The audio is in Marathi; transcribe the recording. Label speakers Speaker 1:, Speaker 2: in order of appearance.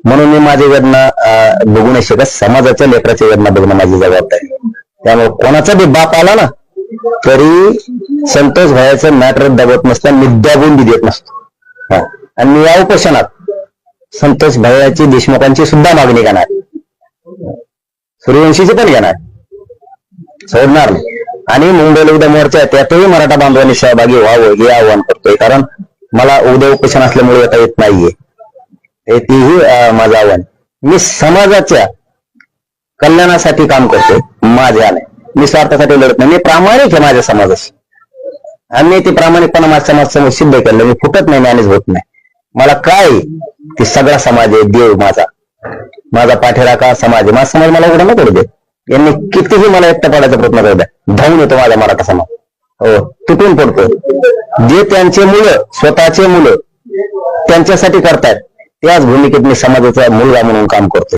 Speaker 1: म्हणून मी माझी वेदना बघू नाही शकत. समाजाच्या लेकराची वेदना बघणं माझी जबाबदारी. त्यामुळे कोणाचा बी बाप आला ना तरी संतोष भायाचं मॅटर दबत नसतं, मी दाबून बी देत नसतो. आणि मी या उपोषणात संतोष भायाची, देशमुखांची सुद्धा मागणी घेणार, सूर्यवंशीची पण घेणार, सोडणार नाही. आणि मुंबईला उद्या मोर्चा त्यातही मराठा बांधवांनी सहभागी व्हावं हे आवाहन करतोय. कारण मला उद्या उपोषण असल्यामुळे येता येत नाहीये. तेही माझं आव्हान. मी समाजाच्या कल्याणासाठी काम करतोय, माझ्या नाही. मी स्वार्थासाठी लढत नाही. मी प्रामाणिक आहे माझ्या समाजाशी, आणि ते प्रामाणिकपणा माझ्या समाजासमोर सिद्ध केलं. मी फुटत नाही, मॅनेज होत नाही. मला काय ते सगळा समाज आहे, देव माझा पाठीराखा समाज आहे. माझा समाज मला उघडा न करू दे. यांनी कितीही मला एकटं पाडायचा प्रयत्न करू द्या, धावून येतो माझा मराठा समाज. हो, तुटून पडतो. जे त्यांचे मुलं, स्वतःचे मुलं त्यांच्यासाठी करतायत, त्याच भूमिकेत मी समाजाचा मुलगा म्हणून काम करतो.